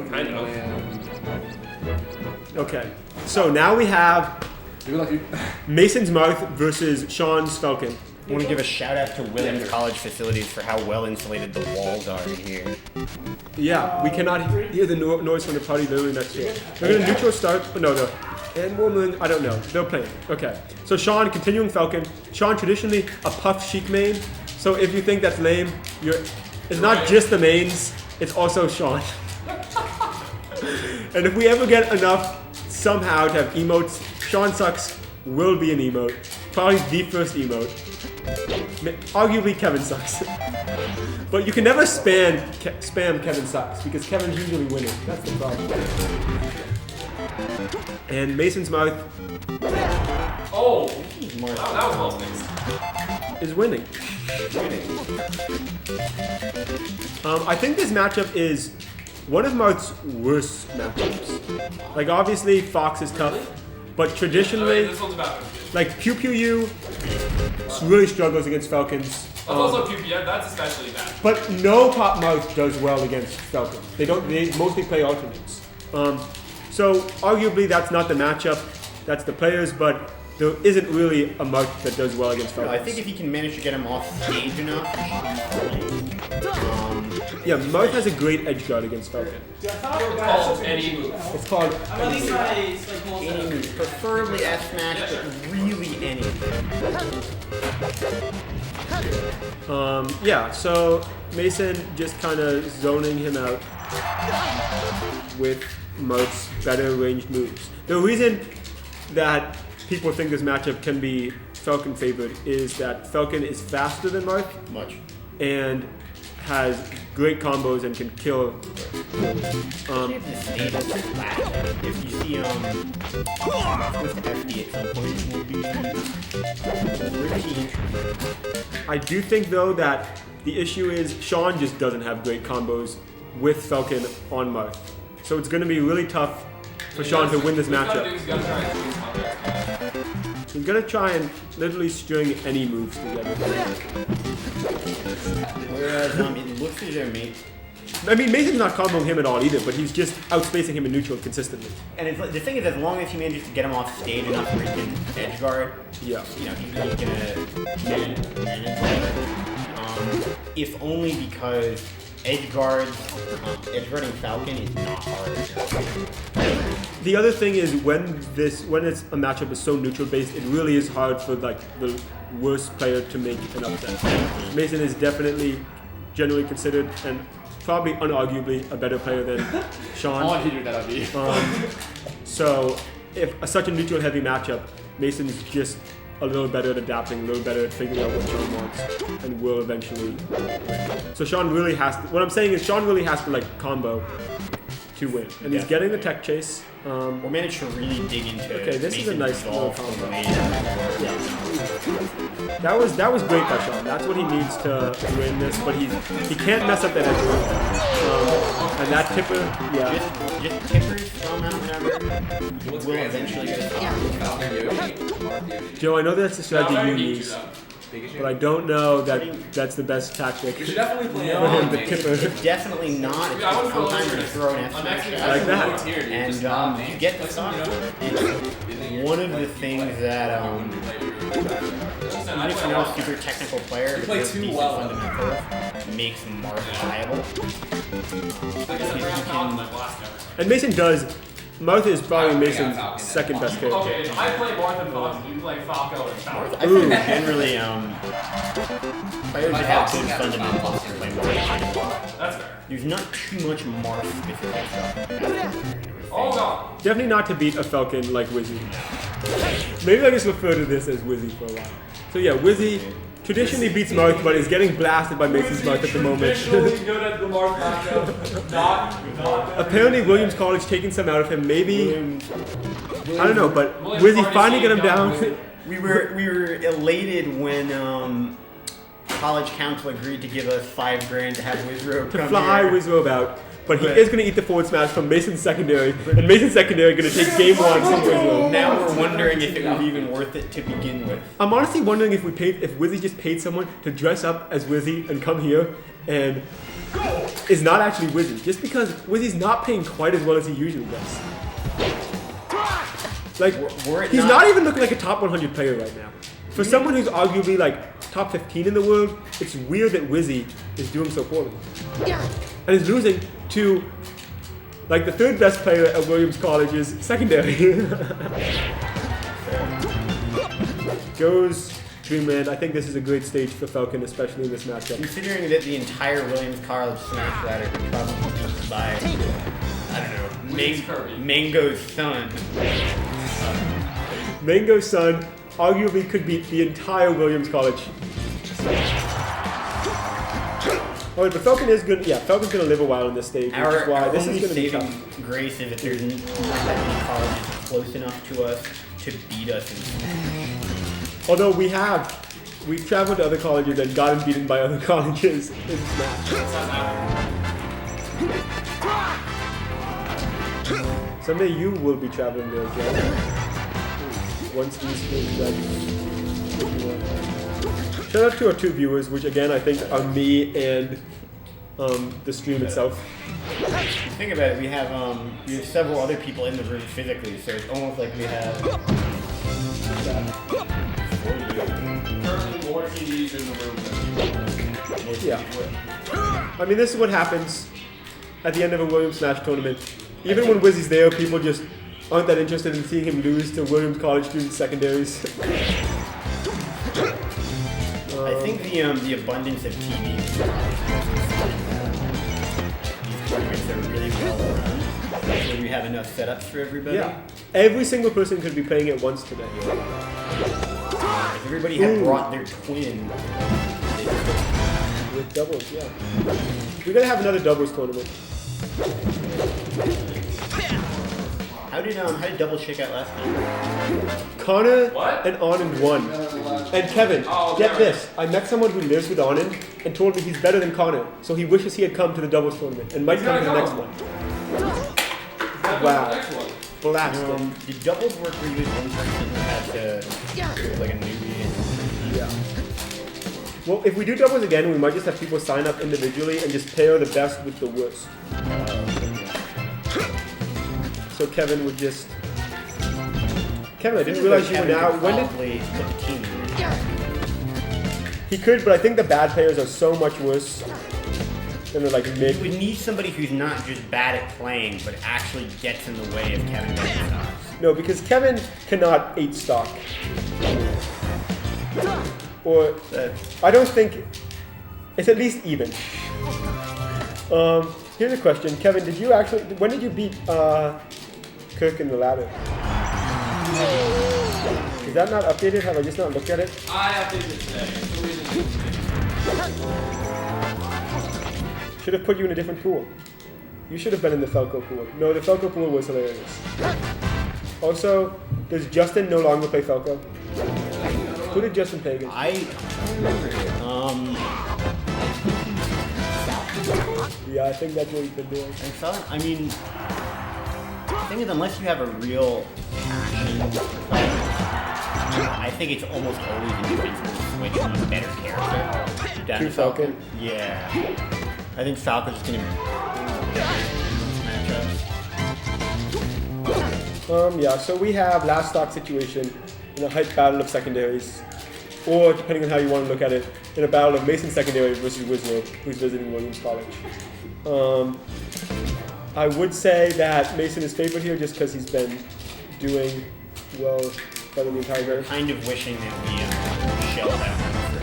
Kind of. Okay, so now we have Mason's Mouth versus Sean's Falcon. I want to give a shout out to Williams College facilities for how well insulated the walls are in here. Yeah, we cannot hear the noise from the party literally next door. They're going to neutral start, but no. And Woman, I don't know. They're playing. Okay, so Sean, continuing Falcon. Sean, traditionally a Puff Sheik main. So if you think that's lame, it's not just the mains, it's also Sean. And if we ever get enough somehow to have emotes, Sean Sucks will be an emote. Probably the first emote. Arguably Kevin Sucks. But you can never spam Kevin Sucks because Kevin's usually winning. That's the problem. And Mason's Mouth Oh! That was well fixed. is winning. I think this matchup is one of Mouth's worst matchups. Like obviously Fox is tough, but traditionally, This one's about like Pew Pew U really struggles against Falcons. That's also PPM, that's especially bad. But no top Mouth does well against Falcons. They mostly play alternates. So arguably that's not the matchup, that's the players, but there isn't really a Mouth that does well against Falcons. I think if you can manage to get him off stage enough. Yeah, Mouth has a great edge guard against Falcon. It's called any move. It's called Any move, preferably F smash, but really any. yeah, so Mason just kind of zoning him out with Mouth's better ranged moves. The reason that people think this matchup can be Falcon favored is that Falcon is faster than Mouth Much. and has great combos and can kill. If the stage is flat, if you see with FD at some point, it will be pretty interesting. I do think though that the issue is Sean just doesn't have great combos with Falcon on Mouth. So it's going to be really tough for Sean to win this matchup. He's going to try and literally string any moves together. Whereas it looks as though I mean, Mason's not comboing him at all either, but he's just outspacing him in neutral consistently. and the thing is, as long as he manages to get him off stage enough where he can edge guard, Yeah. he's gonna manage it. If only because edge guarding Falcon is not hard. The other thing is when it's a matchup is so neutral based, it really is hard for like the worst player to make an upset. Mason is definitely generally considered and probably unarguably a better player than Sean. So if such a neutral heavy matchup, Mason's just a little better at adapting, a little better at figuring out what Sean wants, and will eventually win. So Sean really has to, what I'm saying is Sean really has to like combo to win. And he's getting the tech chase. Or manage to really dig into Okay, this is a nice little resolve combo. from That was great by Sean. That's what he needs to win this, but he can't mess up that edge guard. And that tipper, yeah. Just tippers from him whenever will eventually get a Joe, I know that's the strategy you use, but I don't know that that's the best tactic. You should definitely play For him to tipper. Definitely not. It's just sometimes you throw an F smash Like that. and you get the stock. It's one of the things that even if you're not a super technical player, but there's decent fundamentals makes Marth viable. And Mason does. Mouth is probably Mason's second best character. Okay, if I play Marth and Fox, you play Falco and Falco. I think generally players that have good fundamentals can play Marth. That's fair. There's not too much Marth specific stuff. Oh god. Definitely not to beat a Falcon like Wizzy. Maybe I just refer to this as Wizzy for a while. So yeah, Wizzy traditionally beats Mouth, but is getting blasted by Mason's Mouth at the moment. Traditionally good at the Marth matchup. Not Apparently Williams College taking some out of him. Maybe I don't know, but Wizzy finally got him down. We were elated when college council agreed to give us $5,000 to have Wizrobe To come fly here. Wizrobe out. But he is going to eat the forward smash from Mason's secondary, and Mason's secondary going to take game one from Wizrobe. Now we're wondering if it was even worth it to begin with. I'm honestly wondering if Wizzy just paid someone to dress up as Wizzy and come here and is not actually Wizzy, just because Wizzy's not playing quite as well as he usually does. Like, Were it he's not even looking like a top 100 player right now. For someone who's arguably like top 15 in the world, it's weird that Wizzy is doing so poorly. And is losing to like the third best player at Williams College's secondary. Goes Dreamland. I think this is a great stage for Falcon, especially in this matchup. Considering that the entire Williams College Smash Ladder could probably be beat by, I don't know, Williams Kirby. Mango's son. Mango's son arguably could beat the entire Williams College. Oh, but Falcon is good. Yeah, Falcon's gonna live a while in this stage, which is why this is only gonna be saving tough. grace is that there's not that many colleges close enough to us to beat us in Smash. Although we've traveled to other colleges and gotten beaten by other colleges in Smash. Someday you will be traveling there, Jeff. Once these games graduate. Shout out to our 2 viewers, which again I think are me and the stream itself. Think about it, we have several other people in the room physically, so it's almost like we have Currently more TDs in the room than people. Yeah. I mean, this is what happens at the end of a Williams Smash tournament. Even when Wizzy's there, people just aren't that interested in seeing him lose to Williams College student secondaries. I think the abundance of TVs these tournaments are really well run. So we have enough setups for everybody. Yeah. Every single person could be playing it once today. If everybody had brought their twin, With doubles, yeah. We're gonna have another doubles tournament. how did double shake out last time? Connor What? and Anand won. And Kevin, Oh, get yeah. this. I met someone who lives with Anand and told me he's better than Connor, so he wishes he had come to the doubles tournament and might He's come to the gotta next go. one. Wow. Wow. Next one. Blasted. Did doubles work where you was one person who had to like a newbie and Yeah. Well, if we do doubles again, we might just have people sign up individually and just pair the best with the worst. So Kevin would just... Kevin, I didn't realize you were now... When did... probably put the team in. He could, but I think the bad players are so much worse than the like mid... We need somebody who's not just bad at playing, but actually gets in the way of Kevin getting stocks. No, because Kevin cannot 8 stock. Or... I don't think... It's at least even. Here's a question. Kevin, did you actually... When did you beat Kirk in the ladder? Is that not updated? Have I just not looked at it? I updated it today. For some reason Should have put you in a different pool. You should have been in the Falco pool. No, the Falco pool was hilarious. Also, does Justin no longer play Falco? Who did Justin play against? I remember. Yeah, I think that's what he's been doing. I mean, the thing is, unless you have a real passion for playing, I think it's almost always individual switch on a better character. Down To Falcon? Yeah. I think Falcon's just gonna matchups. Yeah, so we have last stock situation in a hype battle of secondaries. Or, depending on how you want to look at it, in a battle of Mason Secondary versus Wislow, who's visiting Williams College. I would say that Mason is favored here just because he's been doing well better the entire game. Kind of wishing that we shelled out for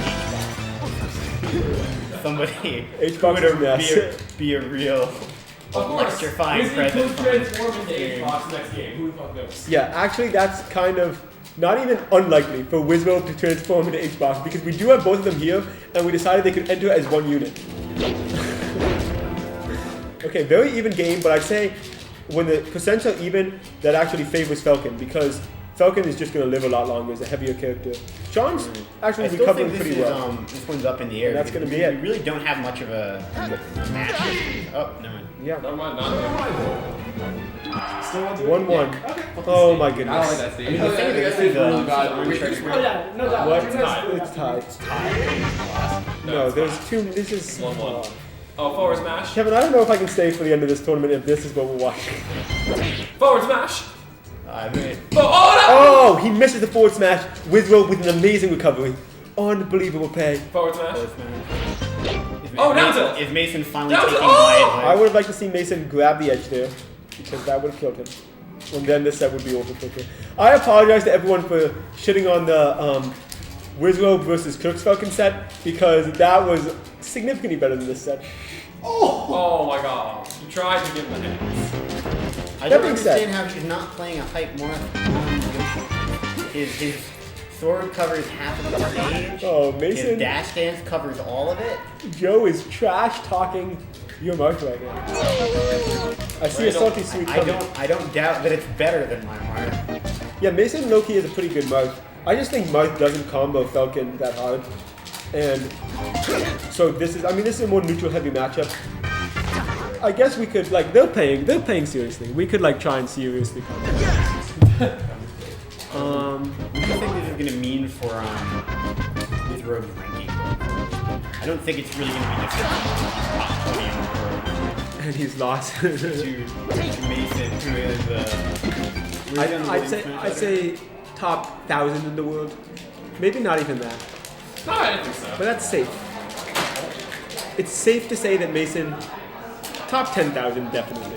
H-Box. Somebody H-Box who is a mess. would be a real Of course. electrifying Wizzy presence. could transform into Xbox next game. Who the fuck knows? Yeah, actually that's kind of not even unlikely for Wislow to transform into H-Box because we do have both of them here and we decided they could enter as one unit. Okay, very even game, but I'd say when the percents are even, that actually favors Falcon because Falcon is just going to live a lot longer as a heavier character. Sean's actually I still recovering think this pretty is, well. this one's up in the air. And that's because gonna be it. We really don't have much of a match. Oh, no. Yeah, Never mind, not there. Still want to do it? 1-1. Yeah. Okay. Oh my I like goodness. that stage. I mean, the thing is, this is really bad. What? It's tied. It's tied. No, there's two. This is. 1-1. Oh, forward smash. Kevin, I don't know if I can stay for the end of this tournament if this is what we're watching. Forward smash. I mean, Oh, Oh, he misses the forward smash. Withrow with an amazing recovery. Unbelievable play. no! Forward smash. Oh, down tilt. Is Mason finally Down taking tilt. my Oh! advice? I would have liked to see Mason grab the edge there because that would have killed him. And then this set would be over quicker. I apologize to everyone for shitting on the Withrow versus Kirk's Falcon set because that was significantly better than this set. Oh my god. You tried to give him the hands. I That don't being said- understand how he's not playing a hype more. His sword covers half of the stage. Oh, His Mason, dash dance covers all of it. Joe is trash talking your mark right now. I see a salty sweet coming. I don't doubt that it's better than my mark. Yeah, Mason Loki is a pretty good mark. I just think Marth doesn't combo Falcon that hard. And so this is a more neutral heavy matchup. I guess we could they're playing seriously. We could try and seriously combo. What do you think this is going to mean for Withrow's ranking? I don't think it's really going to be different top 20 in the world And he's lost. to Mason, who is I'd say top 1,000 in the world. Maybe not even that. No, I didn't think so. But that's safe. It's safe to say that Mason top 10,000 definitely.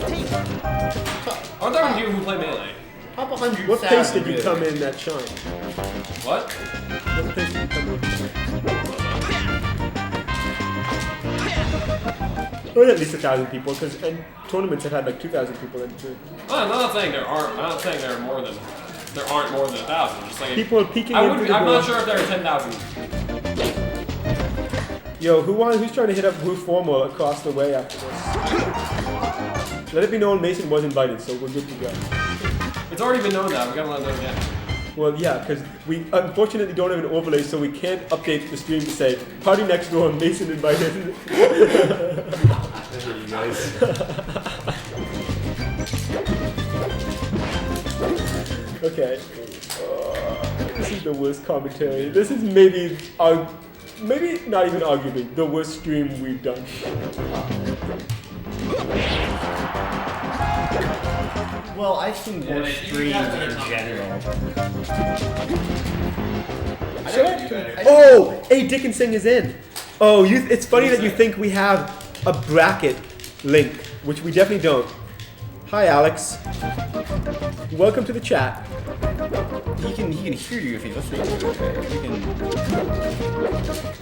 Aren't there people who play melee? top 100. What pace did you come in at Sean? What? What pace did you come in? Oh, at least 1,000 people, because tournaments have had 2,000 people in too. Well, I'm not saying there aren't. I'm not saying there are more than. There aren't more than 1,000. Just like People are peeking I into would. the I'm door. not sure if there are 10,000. Yo, who's trying to hit up Blue Formal across the way after this? Let it be known Mason was invited, so we're good to go. It's already been known that. We gotta let them know again. Well, yeah, because we unfortunately don't have an overlay, so we can't update the stream to say, party next door, Mason invited. You guys. Okay. This is the worst commentary. This is maybe not even arguably the worst stream we've done. Well, I've seen worse streams in general. Oh, A. Dickinson is in. Oh, it's funny that you think we have a bracket link, which we definitely don't. Hi, Alex. Welcome to the chat. He can hear you if he's listening to it. You can.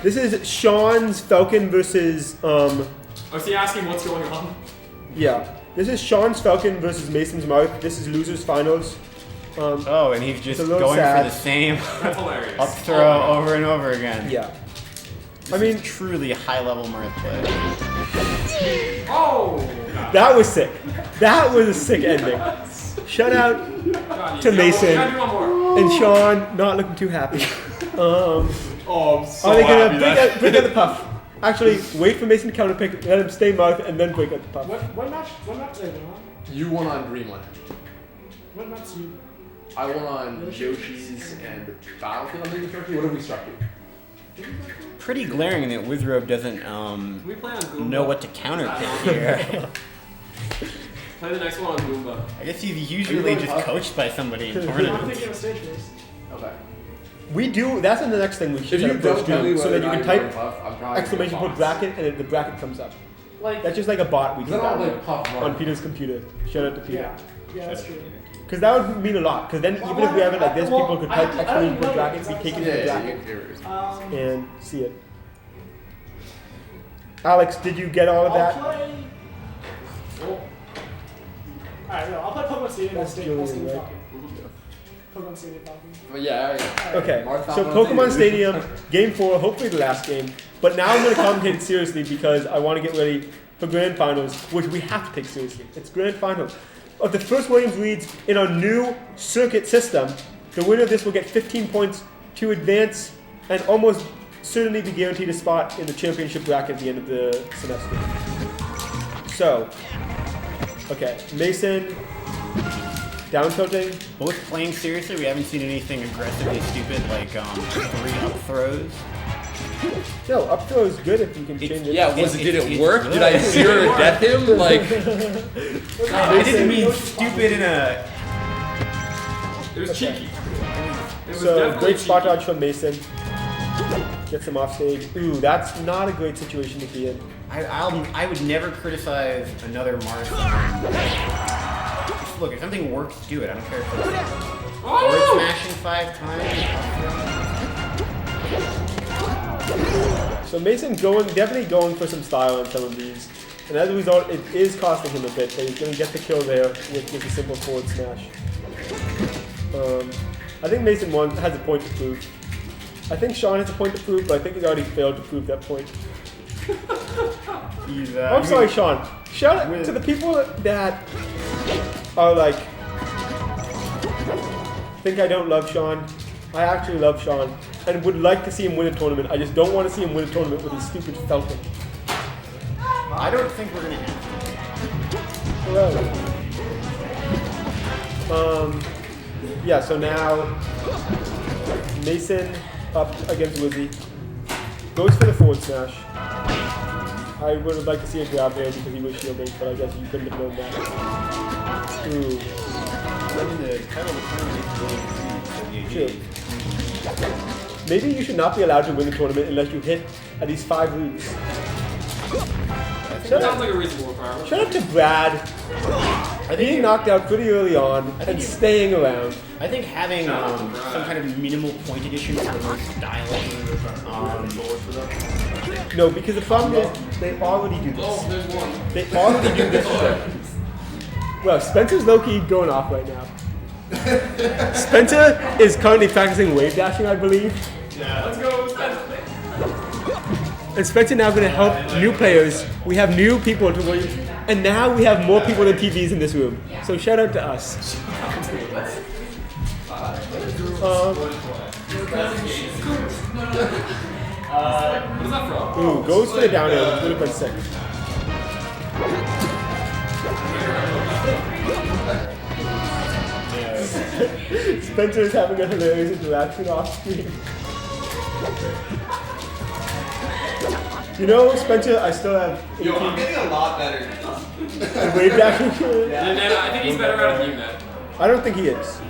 This is Sean's Falcon versus Oh, is he asking what's going on? yeah. This is Sean's Falcon versus Mason's Marth. This is losers finals. Oh, and he's just It's a little going sad. for the same That's hilarious. up throw over and over again. Yeah. I mean, truly high level Mirth play. Oh! God. That was sick. That was a sick ending. Shout out God, to you Mason. gotta do one more. and Sean not looking too happy. Oh, I'm so Are they gonna happy break out the puff? Actually, wait for Mason to counterpick, let him stay Marth, and then break out the puff. What match are they on? You won on Dreamland. What match you? I won on Yoshi's and Battlefield. I think it's What did we start with? Pretty glaring that Withrow doesn't Can we play on Goomba? know what to counterpick here. Play the next one on Goomba. I guess he's usually going just up? coached by somebody in I'm tournaments. thinking of stage first. Okay. We do, that's the next thing we should If you set up for don't tell me stream, so whether that you or can not you're type going puff, I'm probably exclamation gonna point box. bracket, and the bracket comes up. Like, That's just like a bot we can Because I don't download like puff on mark. Peter's computer. Shout out to Peter. yeah, that's true. Because that would mean a lot, because then even if we have it like this, Well, people could I- type I don't exclamation know point that bracket, be it's taken Yeah, to the yeah, bracket, yeah. and see it. Alex, did you get all of I'll that? play. Alright, no, I'll play Pokemon Stadium That's and Julian, Stadium right? Falcon. Pokemon Stadium Falcon. But yeah, Okay, Marth so Falcon Pokemon Stadium, game 4, hopefully the last game. But now I'm going to commentate it seriously because I want to get ready for Grand Finals, which we have to take seriously. It's Grand Finals. Of the first Williams reads in our new circuit system, the winner of this will get 15 points to advance and almost certainly be guaranteed a spot in the championship bracket at the end of the semester. So, okay, Mason, down tilting. Both playing seriously, we haven't seen anything aggressively stupid like 3 up throws. No, up throw is good if you can change it. Yeah, was it? Did it work? it's Did I good. zero death him? Like, I didn't mean stupid in a. It was cheeky. It was So definitely great spot cheeky. dodge from Mason. Gets him off stage. Ooh, that's not a great situation to be in. I would never criticize another Mars. Look, if something works, do it. I don't care if it's forward smashing 5 times. So Mason definitely going for some style on some of these. And as a result, it is costing him a bit, but he's going to get the kill there with a simple forward smash. I think Mason has a point to prove. I think Sean has a point to prove, but I think he's already failed to prove that point. He's, I'm sorry, Sean. Shout out to the people that are like, think I don't love Sean. I actually love Sean and would like to see him win a tournament. I just don't want to see him win a tournament with his stupid Falcon. I don't think we're gonna have. Yeah, so now Mason up against Wizzy. Goes for the forward smash. I would have liked to see a grab there because he was shielding, but I guess you couldn't have known that. Ooh. The title of the tournament is really free, so True. Maybe you should not be allowed to win the tournament unless you hit at least 5 roots. It sounds like a reasonable requirement. Shout out to Brad. Being knocked out pretty early on and staying around. I think having some kind of minimal point addition for the most stylish. No, because the problem is they already do Oh, this. there's one. They already do this shit. Well, Spencer's low-key going off right now. Spencer is currently practicing wave dashing, I believe. Yeah, let's go with Spencer. And Spencer now going to help new players. We have new people to win. And now we have more people than TVs in this room. So shout out to us. What is that from? Ooh, goes for the down air. Would have been sick. Spencer is having a hilarious interaction off screen. You know, Spencer, I still have yo, I'm getting a lot better. wave dashing. And I think he's better at it than you, Matt. I don't think he is.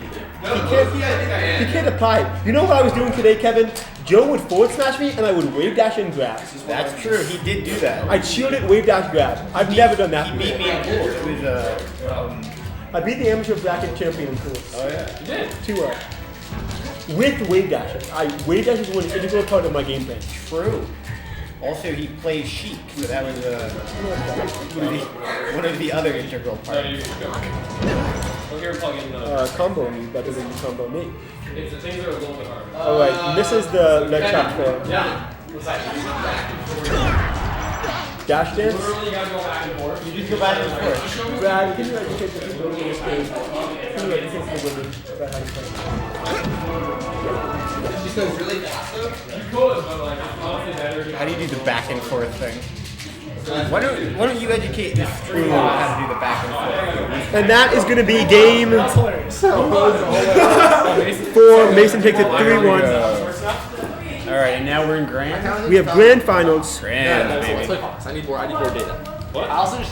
No, I think I am. He can't apply it. You know what I was doing today, Kevin? Joe would forward smash me and I would wave dash and grab. That's true. He did do that. I'd shield it, wave dash, grab. I've never done that He beat before. me in pools. It was I beat the amateur bracket champion in pools. Oh yeah. You did. 2-0. With wave dashing. Wave dash is one integral part of my game plan. True. Also, he plays Sheik, so that was one of the other integral No, parts. you go. Go here and plug in the. Combo me better than you combo me. It's the things that are a little bit harder. Alright, misses the leg shot fair. Yeah. Dash dance. Literally, you gotta go back and forth. You Just go back and forth. Brad, can you educate the people in this game? Can you educate the women about how to play? She goes really fast though. You could, but like, it's honestly better. How do you do the back and forth thing? Why don't you educate the stream on how to do the back and forth? And that is going to be game That's hilarious. 4. Mason takes it 3-1. All right, and now we're in grand. We have grand finals. Grand, Let's baby. play Fox. I need more data. What? I think